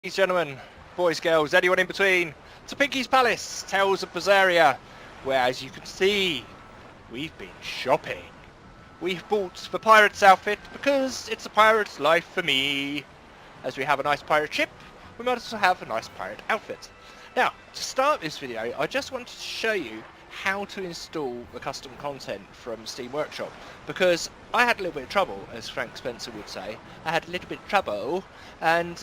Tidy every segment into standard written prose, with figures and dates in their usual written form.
Ladies, gentlemen, boys, girls, anyone in between, to Pinky's Palace, Tales of Berseria, where, as you can see, we've been shopping. We've bought the pirate's outfit because it's a pirate's life for me. As we have a nice pirate ship, we might as well have a nice pirate outfit. Now, to start this video, I just wanted to show you how to install the custom content from Steam Workshop, because I had a little bit of trouble, as Frank Spencer would say. I had a little bit of trouble, and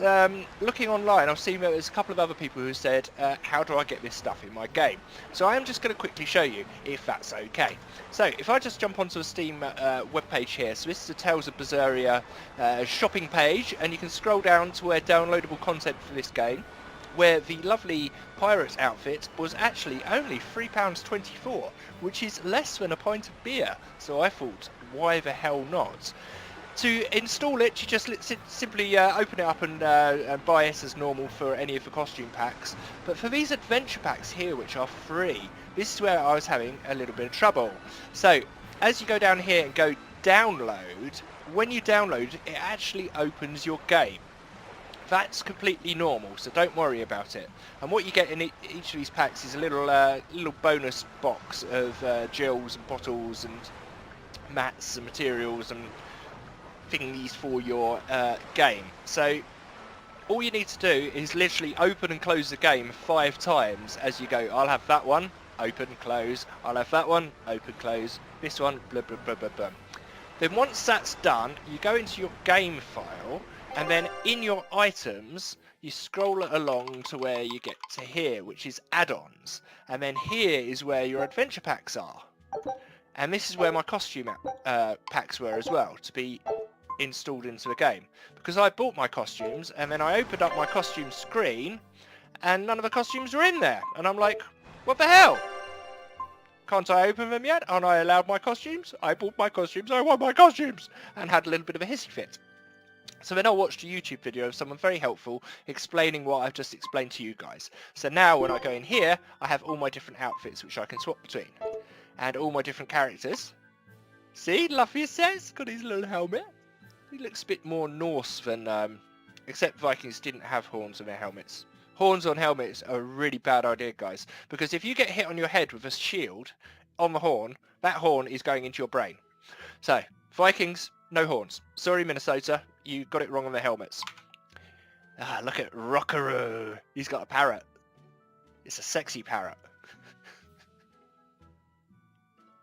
looking online, I've seen there's a couple of other people who said, how do I get this stuff in my game? So I am just going to quickly show you if that's okay. So if I just jump onto the Steam webpage here, so this is the Tales of Berseria shopping page, and you can scroll down to where downloadable content for this game, where the lovely pirate's outfit was actually only £3.24, which is less than a pint of beer. So I thought, why the hell not? To install it, you just simply open it up and buy it as normal for any of the costume packs. But for these adventure packs here, which are free, this is where I was having a little bit of trouble. So as you go down here and go download, when you download, it actually opens your game. That's completely normal, so don't worry about it. And what you get in each of these packs is a little bonus box of gels and bottles and mats and materials and thingies for your game. So all you need to do is literally open and close the game 5 times as you go. I'll have that one, open, close. I'll have that one, open, close. This one, blah, blah, blah, blah, blah. Then once that's done, you go into your game file, and then in your items, you scroll along to where you get to here, which is add-ons. And then here is where your adventure packs are. And this is where my costume packs were as well, to be installed into the game. Because I bought my costumes, and then I opened up my costume screen, and none of the costumes were in there. And I'm like, what the hell? Can't I open them yet? Aren't I allowed my costumes? I bought my costumes, I want my costumes! And had a little bit of a hissy fit. So then I watched a YouTube video of someone very helpful explaining what I've just explained to you guys. So now when I go in here, I have all my different outfits which I can swap between. And all my different characters. See, Luffy says, got his little helmet. He looks a bit more Norse than, except Vikings didn't have horns on their helmets. Horns on helmets are a really bad idea, guys. Because if you get hit on your head with a shield on the horn, that horn is going into your brain. So, Vikings, no horns. Sorry, Minnesota. You got it wrong on the helmets. Ah, look at Rockaroo. He's got a parrot. It's a sexy parrot.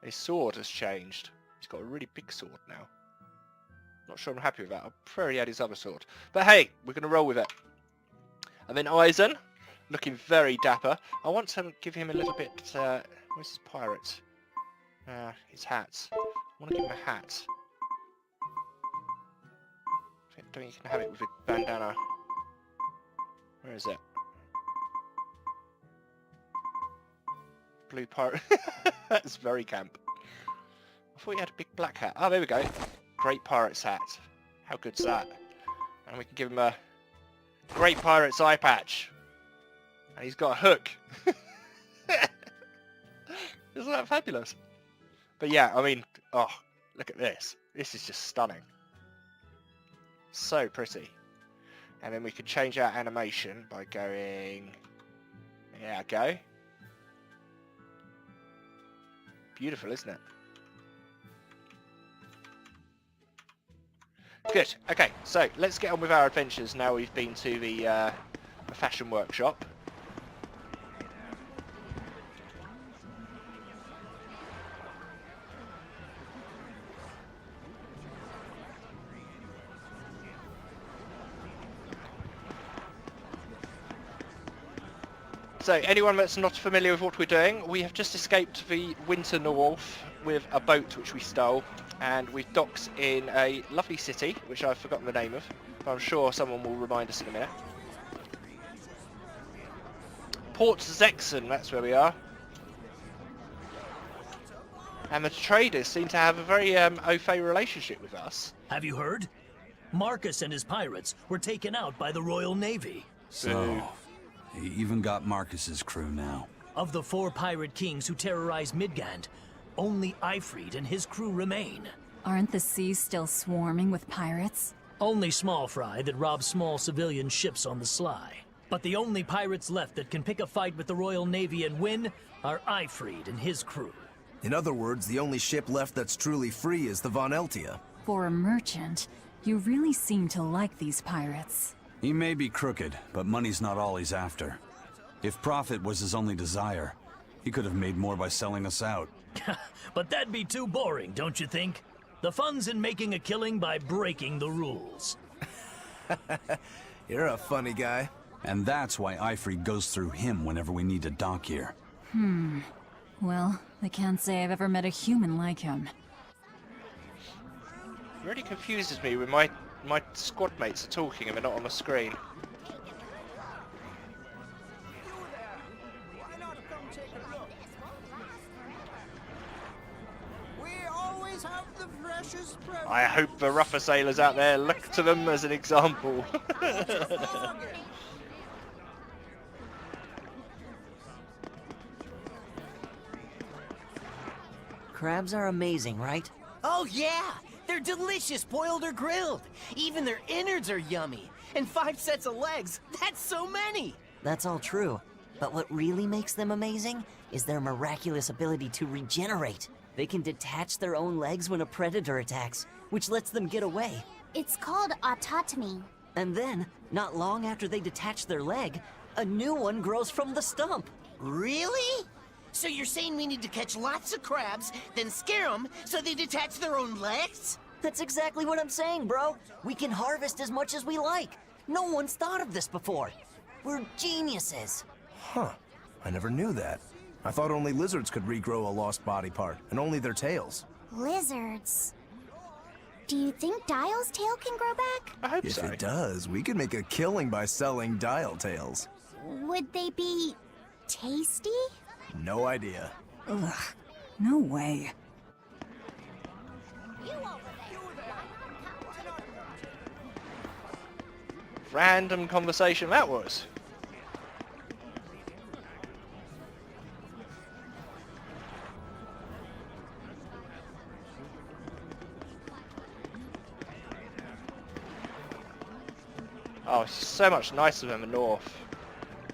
His sword has changed. He's got a really big sword now. Not sure I'm happy with that. I prefer he had his other sword. But hey, we're going to roll with it. And then Eisen, looking very dapper. I want to give him a little bit... where's his pirate? His hat. I want to give him a hat. I don't think you can have it with a bandana. Where is it? Blue pirate. That's very camp. I thought he had a big black hat. Oh, there we go. Great pirate's hat. How good's that? And we can give him a great pirate's eye patch. And he's got a hook. Isn't that fabulous? But yeah, I mean, oh, look at this. This is just stunning. So pretty. And then we can change our animation by going... There I go. Beautiful, isn't it? Good. Okay, so let's get on with our adventures now we've been to the fashion workshop. So, anyone that's not familiar with what we're doing, we have just escaped the winter north with a boat which we stole, and we've docked in a lovely city, which I've forgotten the name of, but I'm sure someone will remind us in a minute. Port Zexon, that's where we are. And the traders seem to have a very au fait relationship with us. Have you heard? Marcus and his pirates were taken out by the Royal Navy. So... he even got Marcus's crew now. Of the 4 pirate kings who terrorized Midgand, only Ifrid and his crew remain. Aren't the seas still swarming with pirates? Only small fry that robs small civilian ships on the sly. But the only pirates left that can pick a fight with the Royal Navy and win are Ifried and his crew. In other words, the only ship left that's truly free is the Von Eltia. For a merchant, you really seem to like these pirates. He may be crooked, but money's not all he's after. If profit was his only desire, he could have made more by selling us out. But that'd be too boring, don't you think? The fun's in making a killing by breaking the rules. You're a funny guy. And that's why Ifried goes through him whenever we need to dock here. Well, I can't say I've ever met a human like him. It really confuses me when my squad mates are talking and they're not on the screen. I hope the rougher sailors out there look to them as an example. Crabs are amazing, right? Oh yeah! They're delicious boiled or grilled. Even their innards are yummy. And 5 sets of legs, that's so many! That's all true. But what really makes them amazing is their miraculous ability to regenerate. They can detach their own legs when a predator attacks, which lets them get away. It's called autotomy. And then, not long after they detach their leg, a new one grows from the stump. Really? So you're saying we need to catch lots of crabs, then scare them so they detach their own legs? That's exactly what I'm saying, bro. We can harvest as much as we like. No one's thought of this before. We're geniuses. Huh. I never knew that. I thought only lizards could regrow a lost body part, and only their tails. Lizards. Do you think Dial's tail can grow back? I hope If so. it does, we could make a killing by selling dial tails. Would they be tasty? No idea. Ugh, no way. Random conversation that was. Oh, it's so much nicer than the north.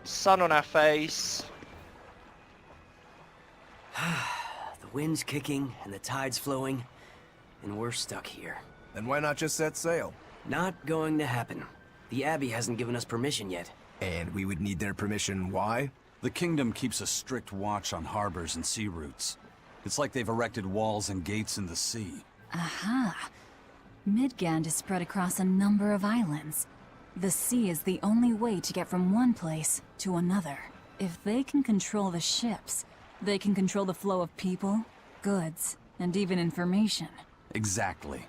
Sun on our face. The wind's kicking and the tide's flowing, and we're stuck here. Then why not just set sail? Not going to happen. The Abbey hasn't given us permission yet. And we would need their permission, why? The kingdom keeps a strict watch on harbors and sea routes. It's like they've erected walls and gates in the sea. Aha. Midgand is spread across a number of islands. The sea is the only way to get from one place to another. If they can control the ships, they can control the flow of people, goods, and even information. Exactly.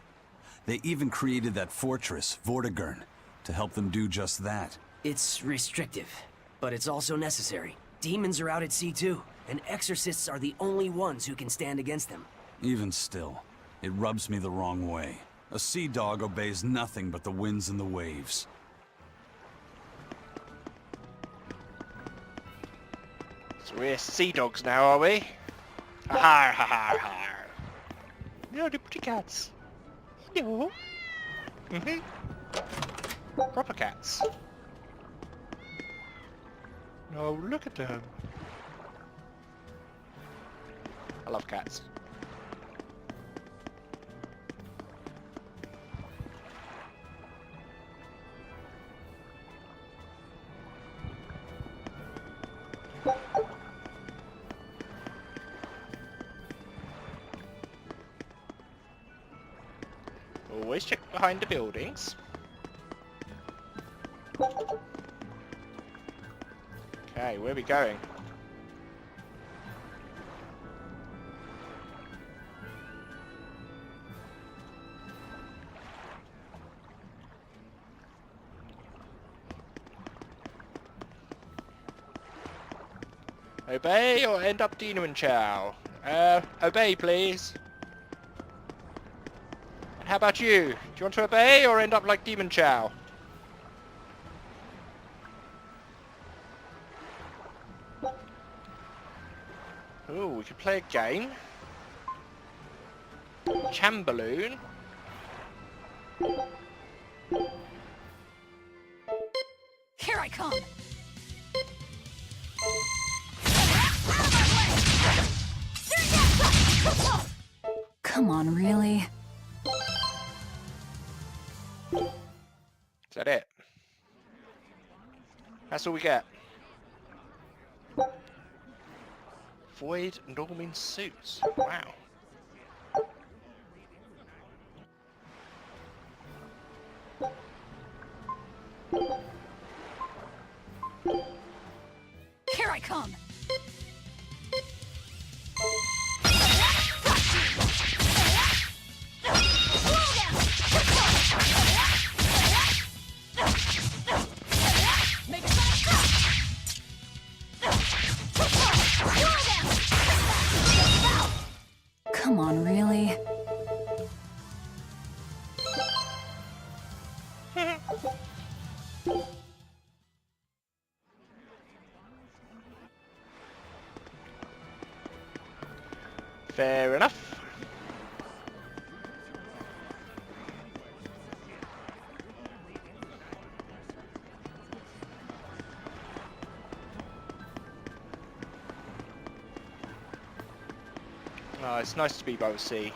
They even created that fortress, Vortigern, to help them do just that. It's restrictive, but it's also necessary. Demons are out at sea too, and exorcists are the only ones who can stand against them. Even still, it rubs me the wrong way. A sea dog obeys nothing but the winds and the waves. So we're sea dogs now, are we? Ha ha ha ha. No, the pretty cats. No. Proper cats. No, look at them. I love cats. Always check behind the buildings. Okay, where are we going? Obey or end up Demon Chow? Obey please. And how about you? Do you want to obey or end up like Demon Chow? Oh, we could play a game. Chamberlain. Come on, really? Is that it? That's all we get. Void Norming suits. Wow. Here I come! Come on, really? Fair enough. Oh, it's nice to be by the sea.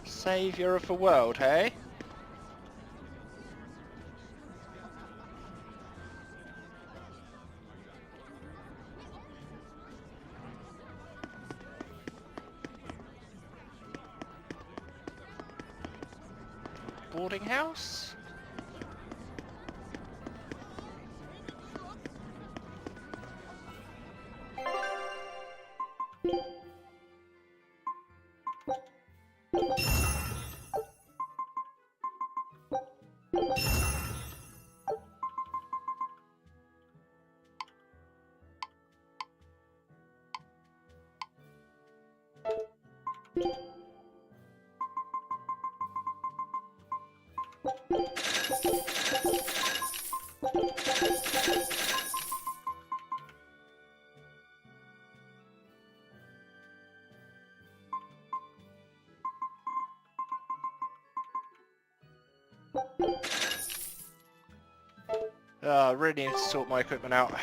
Savior of the world, hey? Boarding house? I really need to sort my equipment out.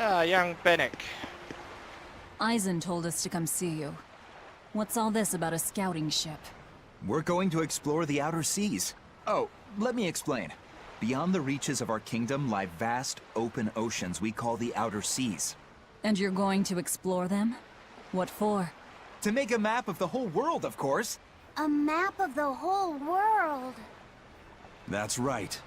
Ah, young Bennick. Eisen told us to come see you. What's all this about a scouting ship? We're going to explore the outer seas. Oh, let me explain. Beyond the reaches of our kingdom lie vast, open oceans we call the outer seas. And you're going to explore them? What for? To make a map of the whole world, of course. A map of the whole world. That's right.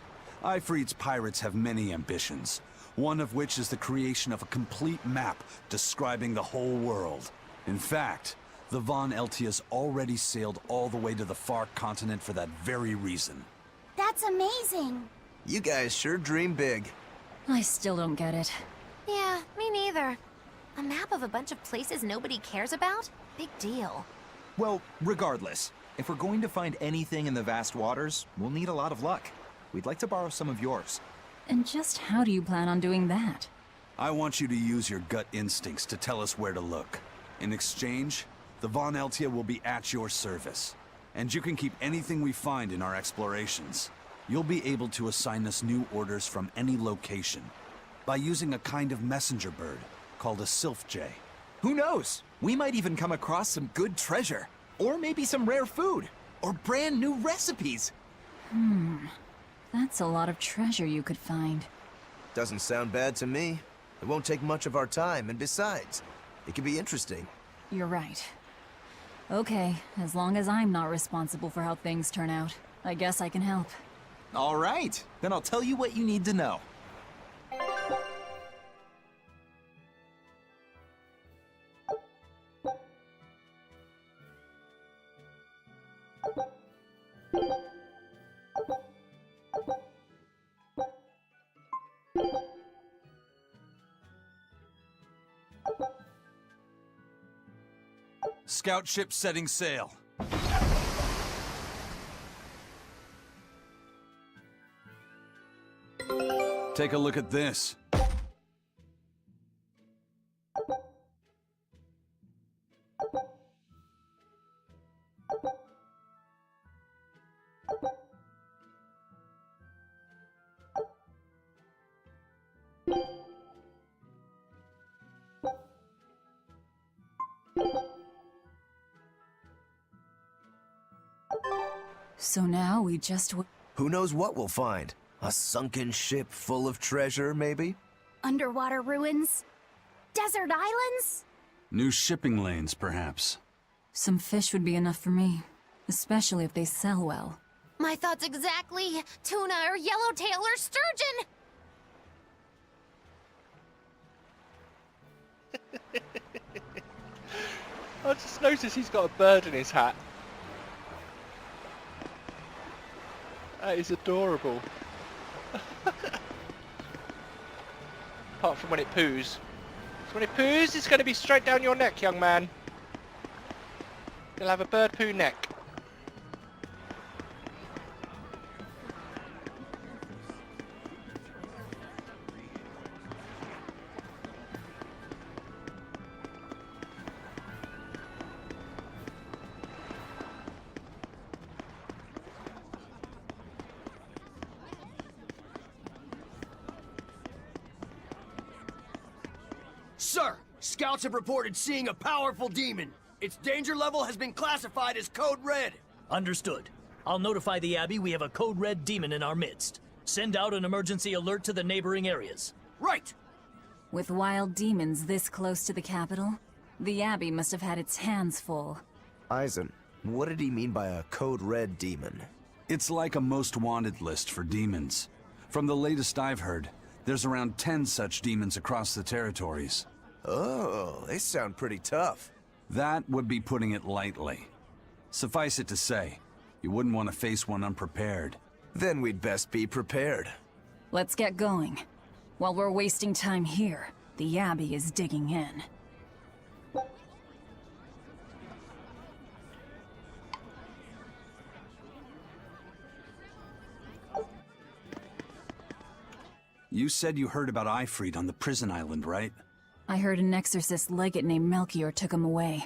Ifrit's pirates have many ambitions, one of which is the creation of a complete map describing the whole world. In fact, the Von Eltias already sailed all the way to the far continent for that very reason. That's amazing. You guys sure dream big. I still don't get it. Yeah, me neither. A map of a bunch of places nobody cares about? Big deal. Well, regardless, if we're going to find anything in the vast waters, we'll need a lot of luck. We'd like to borrow some of yours. And just how do you plan on doing that? I want you to use your gut instincts to tell us where to look. In exchange, the Von Eltia will be at your service. And you can keep anything we find in our explorations. You'll be able to assign us new orders from any location by using a kind of messenger bird called a sylph jay. Who knows? We might even come across some good treasure. Or maybe some rare food. Or brand new recipes. That's a lot of treasure you could find. Doesn't sound bad to me. It won't take much of our time, and besides, it could be interesting. You're right. Okay, as long as I'm not responsible for how things turn out, I guess I can help. All right, then I'll tell you what you need to know. Scout ship setting sail. Take a look at this. So now we just Who knows what we'll find? A sunken ship full of treasure, maybe? Underwater ruins? Desert islands? New shipping lanes, perhaps. Some fish would be enough for me, especially if they sell well. My thoughts exactly. Tuna or yellowtail or sturgeon. I just noticed he's got a bird in his hat. That is adorable. Apart from when it poos. So when it poos, it's going to be straight down your neck, young man. You'll have a bird poo neck. Sir, scouts have reported seeing a powerful demon. Its danger level has been classified as Code Red. Understood. I'll notify the Abbey we have a Code Red demon in our midst. Send out an emergency alert to the neighboring areas. Right! With wild demons this close to the capital, the Abbey must have had its hands full. Eisen, what did he mean by a Code Red demon? It's like a most wanted list for demons. From the latest I've heard, there's around 10 such demons across the territories. Oh, they sound pretty tough. That would be putting it lightly. Suffice it to say, you wouldn't want to face one unprepared. Then we'd best be prepared. Let's get going. While we're wasting time here, the Abbey is digging in. You said you heard about Ifrit on the prison island, right? I heard an exorcist legate named Melchior took him away.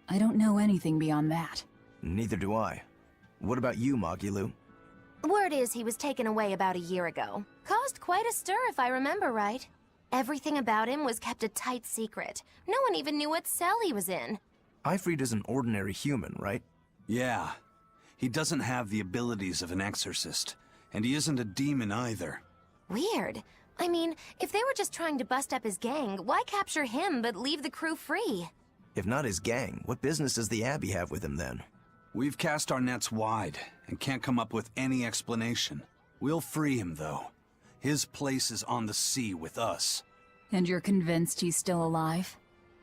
I don't know anything beyond that. Neither do I. What about you, Magilou? Word is he was taken away about a year ago. Caused quite a stir if I remember right. Everything about him was kept a tight secret. No one even knew what cell he was in. Ifrit is an ordinary human, right? Yeah. He doesn't have the abilities of an exorcist, and he isn't a demon either. Weird. I mean, if they were just trying to bust up his gang, why capture him but leave the crew free? If not his gang, what business does the Abbey have with him then? We've cast our nets wide and can't come up with any explanation. We'll free him, though. His place is on the sea with us. And you're convinced he's still alive?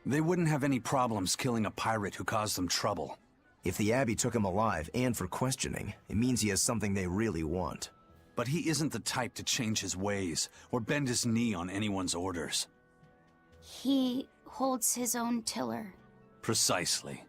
They wouldn't have any problems killing a pirate who caused them trouble. If the Abbey took him alive and for questioning, it means he has something they really want. But he isn't the type to change his ways or bend his knee on anyone's orders. He holds his own tiller. Precisely.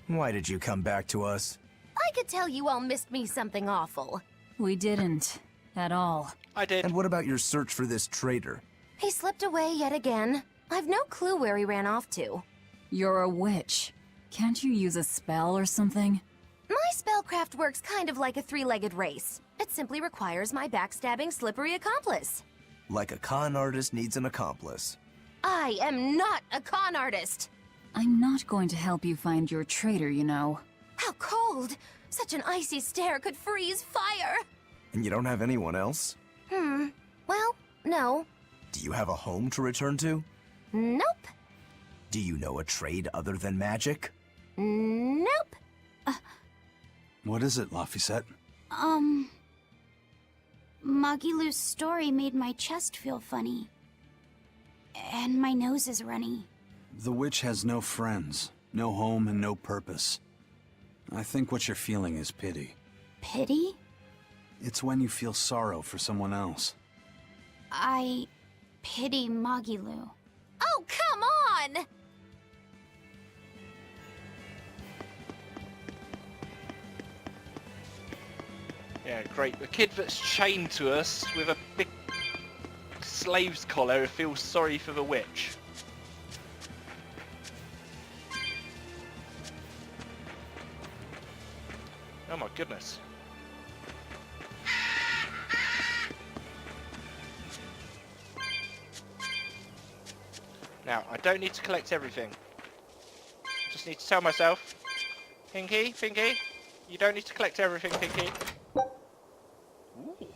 Why did you come back to us? I could tell you all missed me something awful. We didn't. At all. I did. And what about your search for this traitor? He slipped away yet again. I've no clue where he ran off to. You're a witch. Can't you use a spell or something? My spellcraft works kind of like a three-legged race. It simply requires my backstabbing, slippery accomplice. Like a con artist needs an accomplice. I am not a con artist! I'm not going to help you find your traitor, you know. How cold! Such an icy stare could freeze fire! And you don't have anyone else? Well, no. Do you have a home to return to? Nope. Do you know a trade other than magic? Nope. What is it, Laphicet? Magilou's story made my chest feel funny. And my nose is runny. The witch has no friends, no home, and no purpose. I think what you're feeling is pity. Pity? It's when you feel sorrow for someone else. I pity Magilou. Oh, come on! Yeah, great. The kid that's chained to us with a big slave's collar feels sorry for the witch. Oh my goodness. Now, I don't need to collect everything. Just need to tell myself, Pinky, you don't need to collect everything, Pinky. Ooh.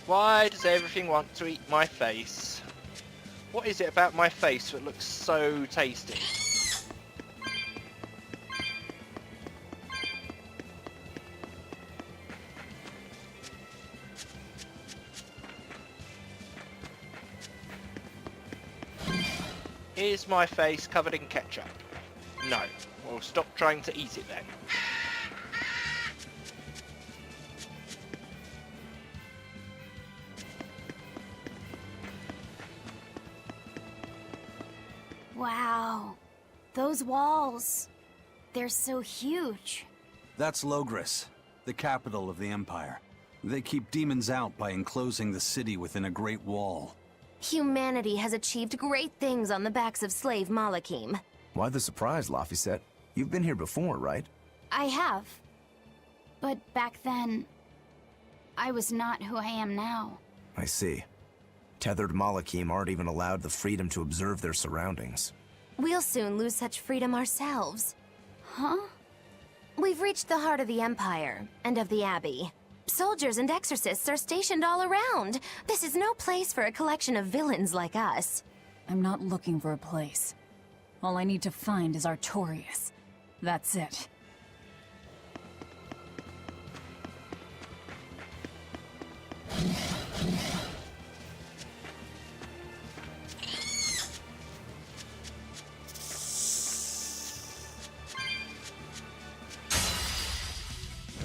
Why does everything want to eat my face? What is it about my face that looks so tasty? Is my face covered in ketchup? No. Well, stop trying to eat it then. Wow. Those walls. They're so huge. That's Logris, the capital of the Empire. They keep demons out by enclosing the city within a great wall. Humanity has achieved great things on the backs of slave Malakim. Why the surprise, Laphicet? You've been here before, right? I have. But back then, I was not who I am now. I see. Tethered Malakim aren't even allowed the freedom to observe their surroundings. We'll soon lose such freedom ourselves. Huh? We've reached the heart of the Empire, and of the Abbey. Soldiers and exorcists are stationed all around. This is no place for a collection of villains like us. I'm not looking for a place. All I need to find is Artorias. That's it.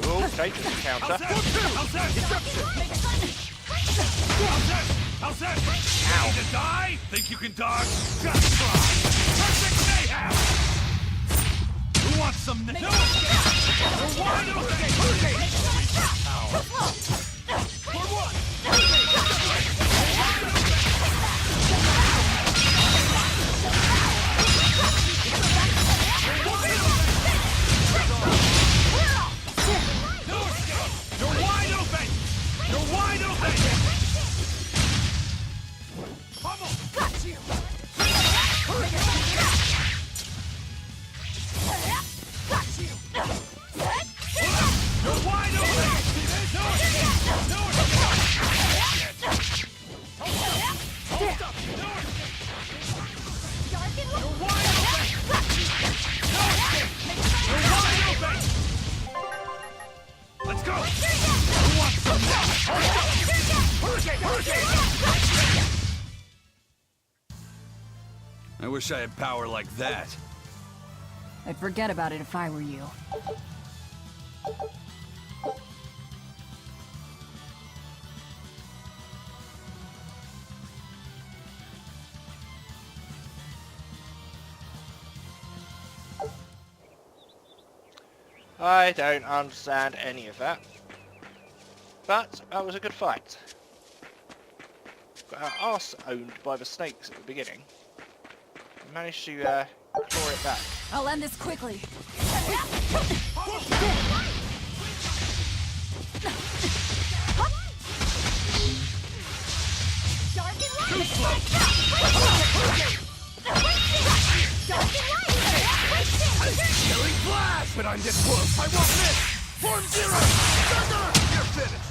Oh, dangerous encounter. How's that? Ow. Ready to die? Think you can dodge? Just try. Perfect mayhem! Who wants some... No! We're wide open! For one! You're wide open! You're wide open! Pummel! Got you! Got you! You're wide open! No escape! No escape! Hold up! No escape! You're wide open! No escape! You're wide open! Let's go! Who wants some more? Hold up! Hurricane! Hurricane! I wish I had power like that. I'd forget about it if I were you. I don't understand any of that. But that was a good fight. Got our arse owned by the snakes at the beginning. Managed to claw it back. I'll end this quickly. Too slow! it, I'm this close! I won't miss! Form zero! Thunder! You're finished!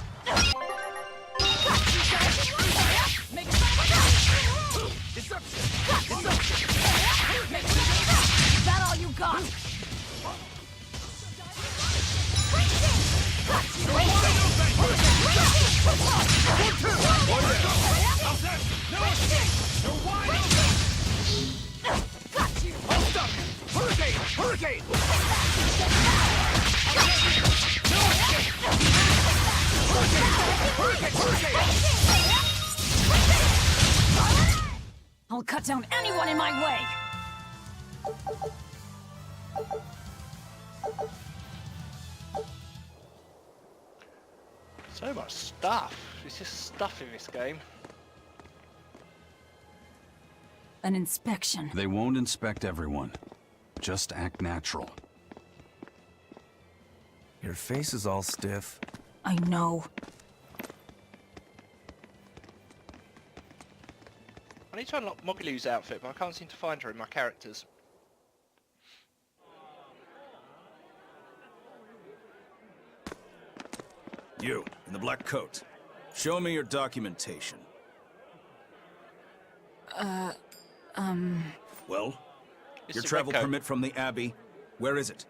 Is that all you got? Hurricane! I'll cut down anyone in my way! So much stuff. There's just stuff in this game. An inspection. They won't inspect everyone. Just act natural. Your face is all stiff. I know. I need to unlock Mogilu's outfit, but I can't seem to find her in my characters. You, in the black coat. Show me your documentation. Well? It's Your the travel red coat. permit from the Abbey. Where is it?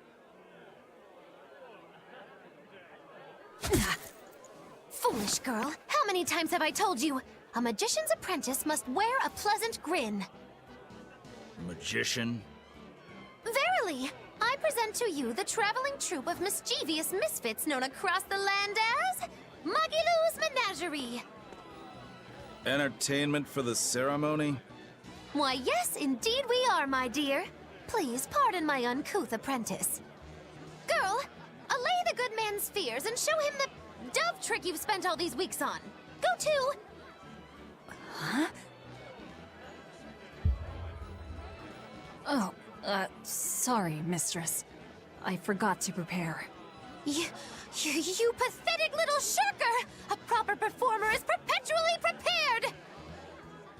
Foolish girl, how many times have I told you? A magician's apprentice must wear a pleasant grin. Magician? Verily, I present to you the traveling troupe of mischievous misfits known across the land as Mogilu's Menagerie. Entertainment for the ceremony? Why, yes, indeed we are, my dear. Please pardon my uncouth apprentice. Girl, allay the good man's fears and show him the dove trick you've spent all these weeks on. Go to... Huh? Oh, sorry, mistress. I forgot to prepare. You pathetic little shirker! A proper performer is perpetually prepared!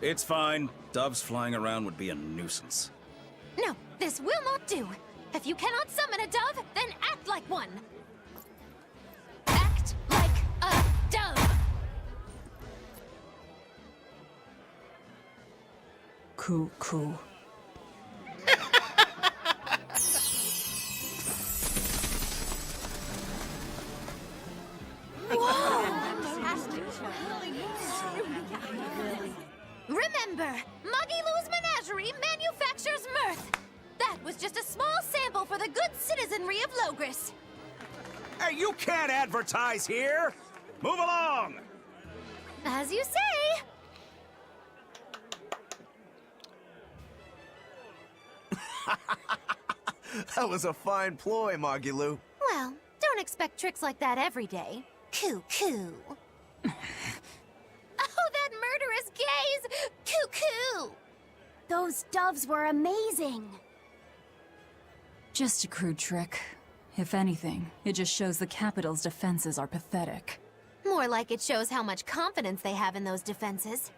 It's fine. Doves flying around would be a nuisance. No, this will not do. If you cannot summon a dove, then act like one. Act like a dove. Coo. Remember, Mogilu's Menagerie manufactures mirth. That was just a small sample for the good citizenry of Logris. Hey, you can't advertise here! Move along! As you say. That was a fine ploy, Mogilu. Well, don't expect tricks like that every day. Coo. Oh, that murderous gaze! Coo. Those doves were amazing. Just a crude trick. If anything, it just shows the capital's defenses are pathetic. More like it shows how much confidence they have in those defenses.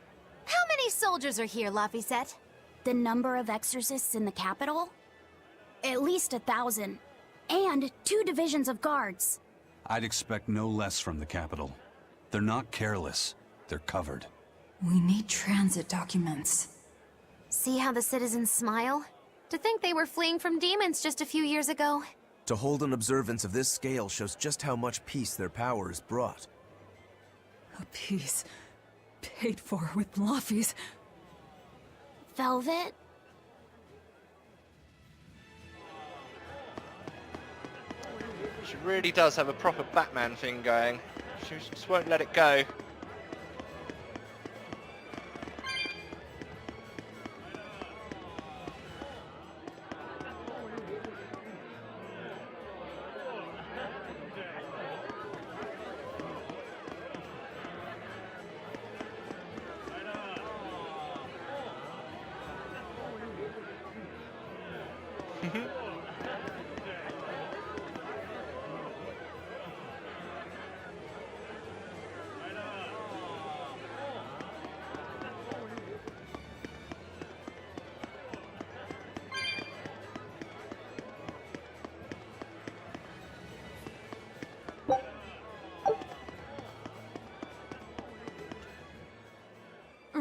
How many soldiers are here, Laphicet? The number of exorcists in the capital? At least 1,000. And 2 divisions of guards. I'd expect no less from the capital. They're not careless. They're covered. We need transit documents. See how the citizens smile? To think they were fleeing from demons just a few years ago. To hold an observance of this scale shows just how much peace their power has brought. A piece paid for with Laffy's. Velvet? She really does have a proper Batman thing going. She just won't let it go.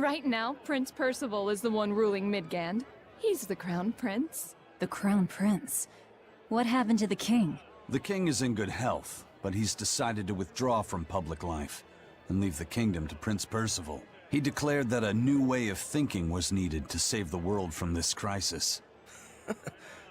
Right now, Prince Percival is the one ruling Midgand. He's the crown prince. The crown prince? What happened to the king? The king is in good health, but he's decided to withdraw from public life and leave the kingdom to Prince Percival. He declared that a new way of thinking was needed to save the world from this crisis.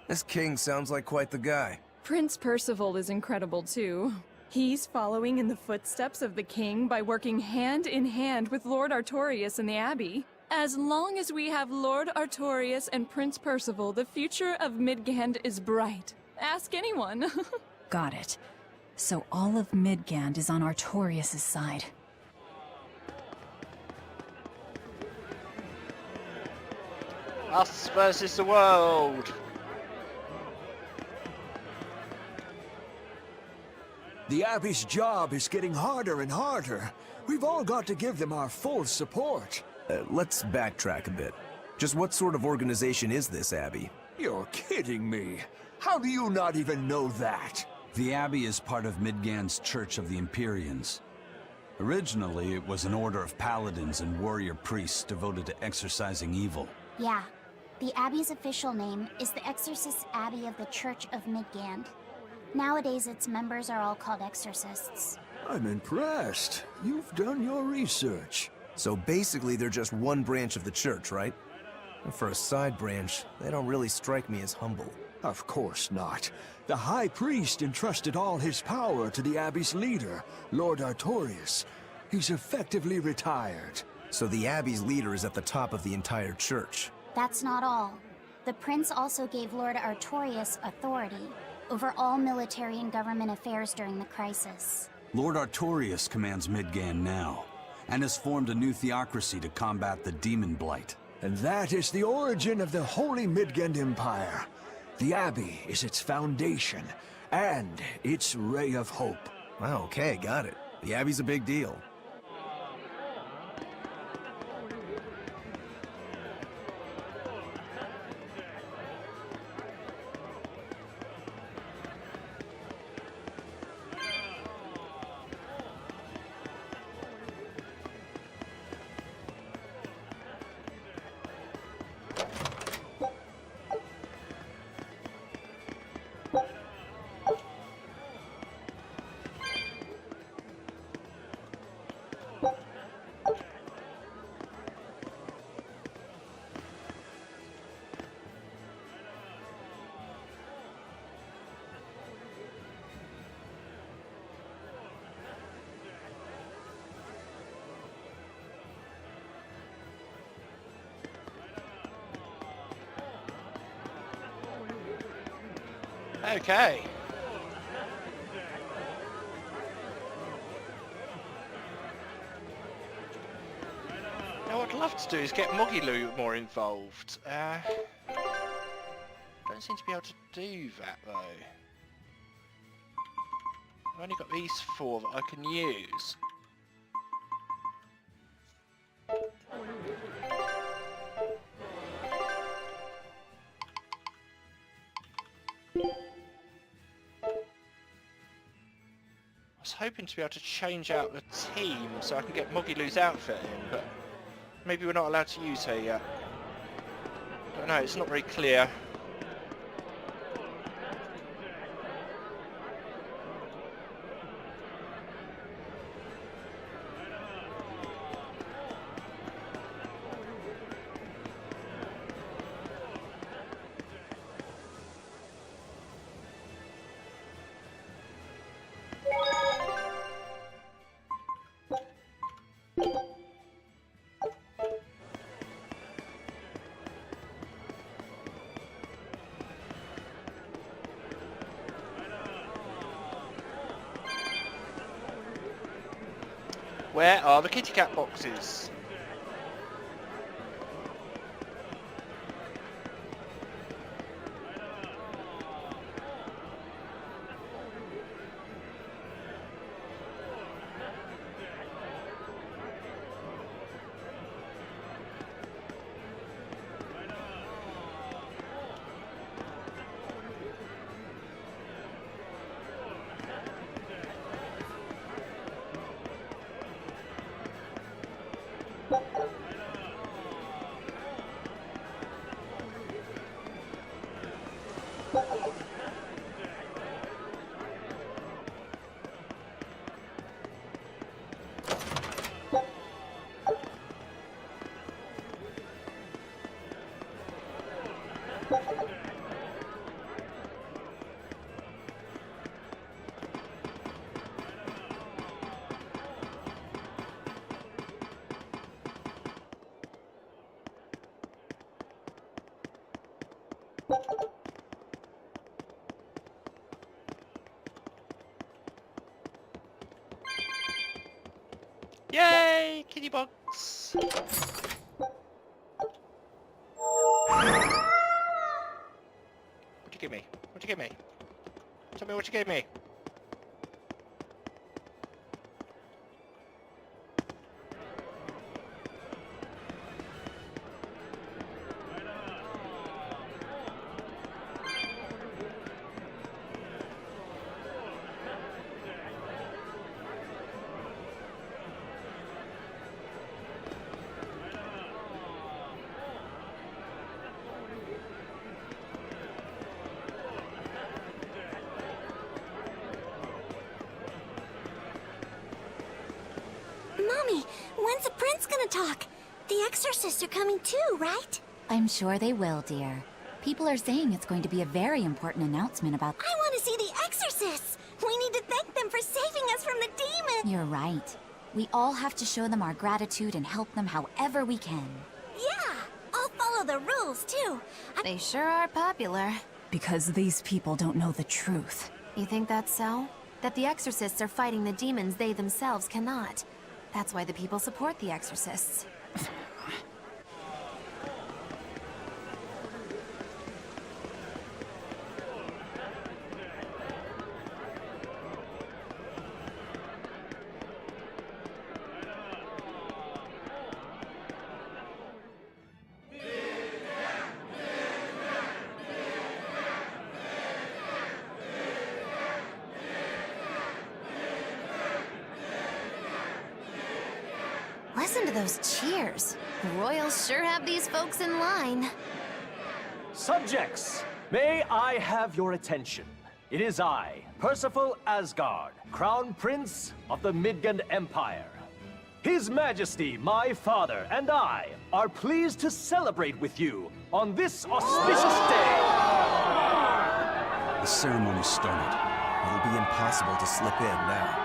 This king sounds like quite the guy. Prince Percival is incredible too. He's following in the footsteps of the king by working hand in hand with Lord Artorias and the Abbey. As long as we have Lord Artorias and Prince Percival, the future of Midgand is bright. Ask anyone. Got it. So all of Midgand is on Artorias' side. Us versus the world. The Abbey's job is getting harder and harder. We've all got to give them our full support. Let's backtrack a bit. Just what sort of organization is this Abbey? You're kidding me. How do you not even know that? The Abbey is part of Midgand's Church of the Empyreans. Originally, it was an order of paladins and warrior priests devoted to exorcising evil. Yeah. The Abbey's official name is the Exorcist Abbey of the Church of Midgand. Nowadays, its members are all called exorcists. I'm impressed. You've done your research. So basically, they're just one branch of the church, right? And for a side branch, they don't really strike me as humble. Of course not. The High Priest entrusted all his power to the Abbey's leader, Lord Artorias. He's effectively retired. So the Abbey's leader is at the top of the entire church. That's not all. The prince also gave Lord Artorias authority over all military and government affairs during the crisis. Lord Artorias commands Midgand now, and has formed a new theocracy to combat the demon blight. And that is the origin of the Holy Midgand Empire. The Abbey is its foundation, and its ray of hope. Wow, okay, got it. The Abbey's a big deal. Okay. Now what I'd love to do is get Mogiloo more involved. Don't seem to be able to do that though. I've only got these 4 that I can use. I was hoping to be able to change out the team so I can get Mogiloo's outfit in, but maybe we're not allowed to use her yet. Don't know, it's not very clear. Where are the kitty cat boxes? Yay, kitty bugs! What'd you give me? What'd you give me? Tell me what you gave me. Mommy, when's the prince gonna talk? The exorcists are coming too, right? I'm sure they will, dear. People are saying it's going to be a very important announcement about... I want to see the exorcists! We need to thank them for saving us from the demon! You're right. We all have to show them our gratitude and help them however we can. Yeah! I'll follow the rules, too. They sure are popular. Because these people don't know the truth. You think that's so? That the exorcists are fighting the demons they themselves cannot. That's why the people support the exorcists. Listen to those cheers. The royals sure have these folks in line. Subjects, may I have your attention? It is I, Percival Asgard, Crown Prince of the Midgard Empire. His Majesty, my father, and I are pleased to celebrate with you on this auspicious day. The ceremony started. It'll be impossible to slip in now.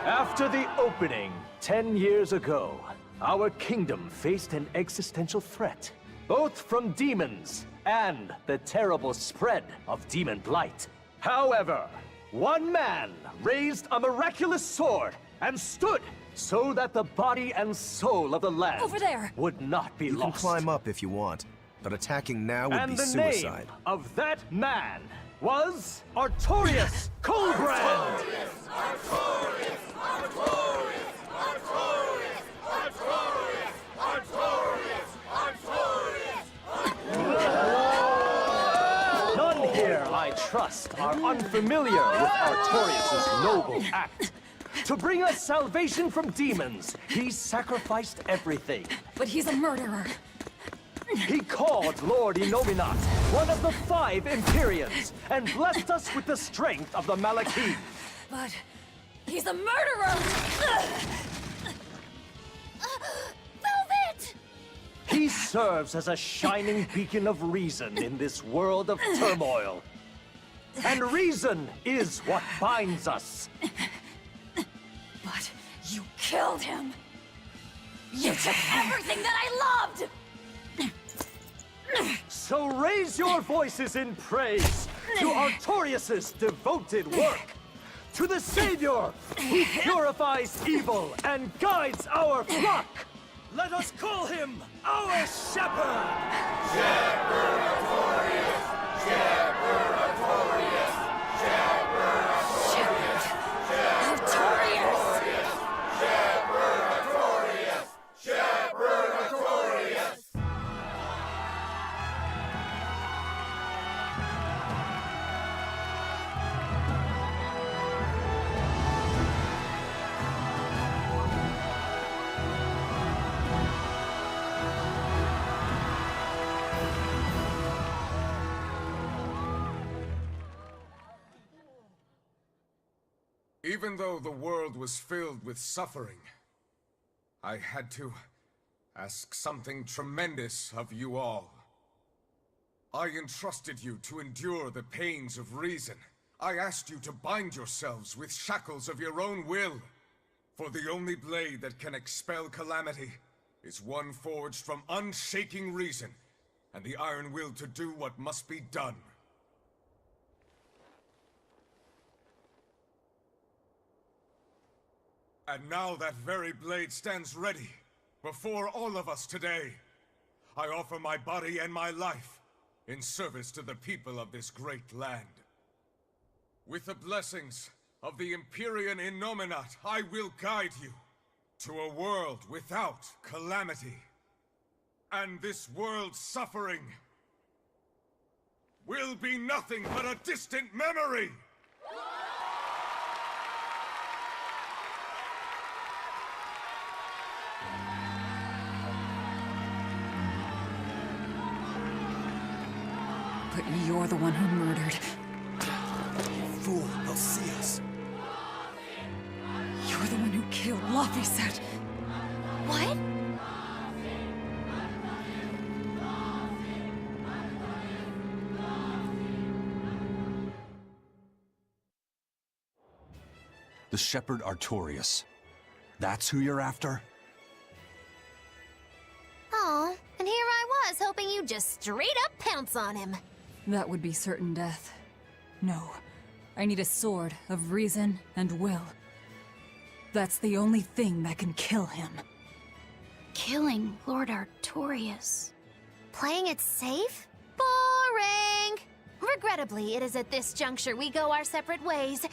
After the opening 10 years ago, our kingdom faced an existential threat, both from demons and the terrible spread of demon blight. However, one man raised a miraculous sword and stood so that the body and soul of the land Over there! would not be You lost. can climb up if you want, but attacking now would And be the suicide. name of that man was Artorius Colbrand! None here, I trust, are unfamiliar with Artorius' noble act. To bring us salvation from demons, he sacrificed everything. But he's a murderer. He called Lord Innominat, one of the 5 Empyreans, and blessed us with the strength of the Malachim. But he's a murderer! Velvet! He serves as a shining beacon of reason in this world of turmoil. And reason is what binds us. But you killed him! You took everything that I loved! So raise your voices in praise to Artorius' devoted work, to the Savior who purifies evil and guides our flock. Let us call him our Shepherd! Shepherd Artorius! Shepherd Artorius! Shepherd Artorius! Shepherd Artorius! Shepherd Artorius! Even though the world was filled with suffering, I had to ask something tremendous of you all. I entrusted you to endure the pains of reason. I asked you to bind yourselves with shackles of your own will. For the only blade that can expel calamity is one forged from unshaking reason and the iron will to do what must be done. And now that very blade stands ready before all of us today. I offer my body and my life in service to the people of this great land. With the blessings of the Empyrean Innominat, I will guide you to a world without calamity. And this world's suffering will be nothing but a distant memory! But you're the one who murdered. Fool, they'll see us. You're the one who killed Laphicet. What? The Shepherd Artorias. That's who you're after? Oh, and here I was hoping you'd just straight up pounce on him. That would be certain death. No. I need a sword of reason and will. That's the only thing that can kill him. Killing Lord Artorias. Playing it safe? Boring! Regrettably, it is at this juncture we go our separate ways.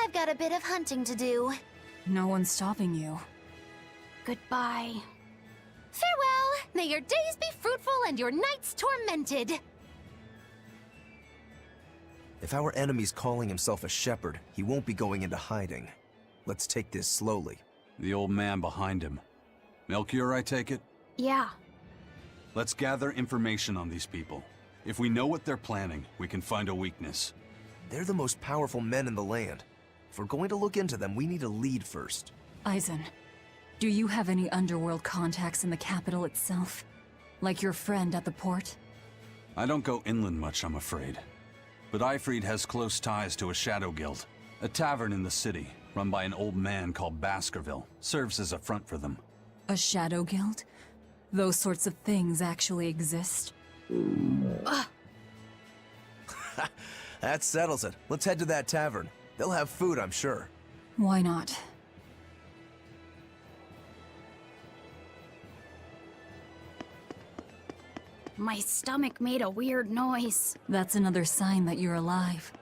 I've got a bit of hunting to do. No one's stopping you. Goodbye. Farewell! May your days be fruitful and your nights tormented! If our enemy's calling himself a shepherd, he won't be going into hiding. Let's take this slowly. The old man behind him. Melchior, I take it? Yeah. Let's gather information on these people. If we know what they're planning, we can find a weakness. They're the most powerful men in the land. If we're going to look into them, we need a lead first. Eisen, do you have any underworld contacts in the capital itself? Like your friend at the port? I don't go inland much, I'm afraid. But Eifried has close ties to a shadow guild. A tavern in the city, run by an old man called Baskerville, serves as a front for them. A shadow guild? Those sorts of things actually exist? That settles it. Let's head to that tavern. They'll have food, I'm sure. Why not? My stomach made a weird noise. That's another sign that you're alive.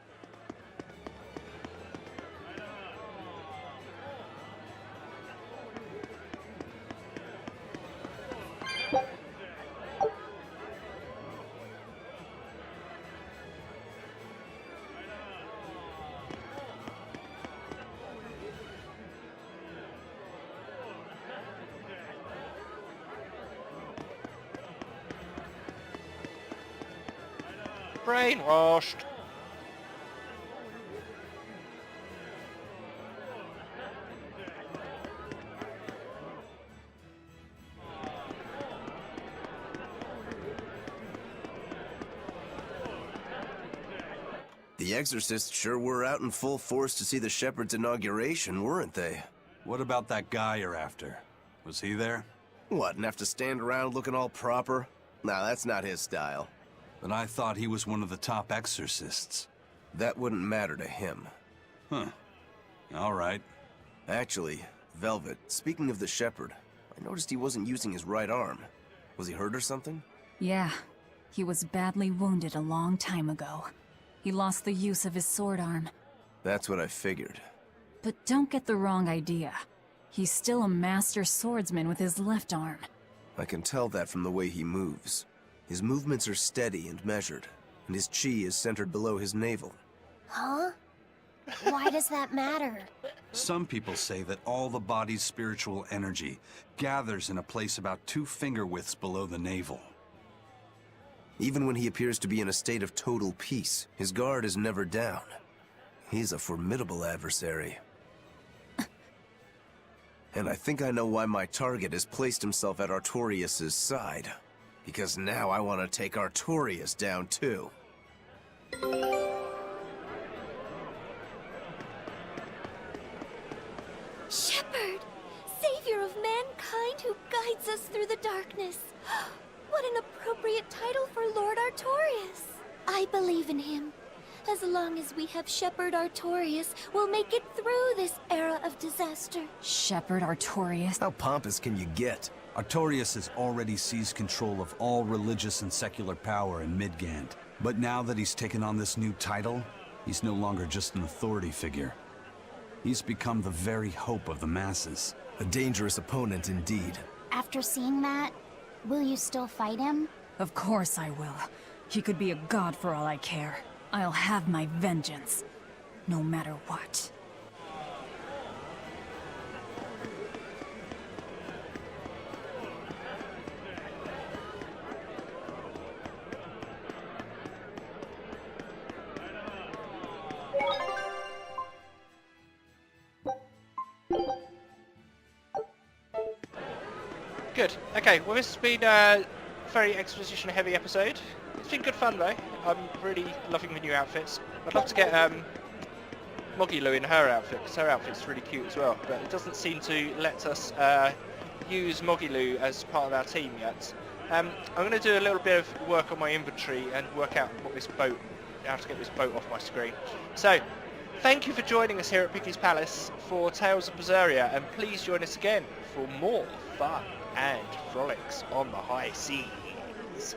Brainwashed. The Exorcists sure were out in full force to see the Shepherd's inauguration, weren't they? What about that guy you're after? Was he there? What, and have to stand around looking all proper? Nah, that's not his style. But I thought he was one of the top exorcists. That wouldn't matter to him. Huh. All right. Actually, Velvet, speaking of the Shepherd, I noticed he wasn't using his right arm. Was he hurt or something? Yeah. He was badly wounded a long time ago. He lost the use of his sword arm. That's what I figured. But don't get the wrong idea. He's still a master swordsman with his left arm. I can tell that from the way he moves. His movements are steady and measured, and his chi is centered below his navel. Huh? Why does that matter? Some people say that all the body's spiritual energy gathers in a place about 2 finger widths below the navel. Even when he appears to be in a state of total peace, his guard is never down. He's a formidable adversary. And I think I know why my target has placed himself at Artorias' side. Because now I want to take Artorias down too. Shepherd! Savior of mankind who guides us through the darkness. What an appropriate title for Lord Artorias. I believe in him. As long as we have Shepherd Artorias, we'll make it through this era of disaster. Shepherd Artorias? How pompous can you get? Artorias has already seized control of all religious and secular power in Midgand. But now that he's taken on this new title, he's no longer just an authority figure. He's become the very hope of the masses. A dangerous opponent indeed. After seeing that, will you still fight him? Of course I will. He could be a god for all I care. I'll have my vengeance, no matter what. Good. Okay, well this has been a very exposition-heavy episode. It's been good fun though. I'm really loving the new outfits. I'd love to get Moggy Lou in her outfit, because her outfit's really cute as well. But it doesn't seem to let us use Moggy Lou as part of our team yet. I'm going to do a little bit of work on my inventory and work out what this boat, how to get this boat off my screen. So, thank you for joining us here at Piggy's Palace for Tales of Berseria, and please join us again for more fun and frolics on the high seas.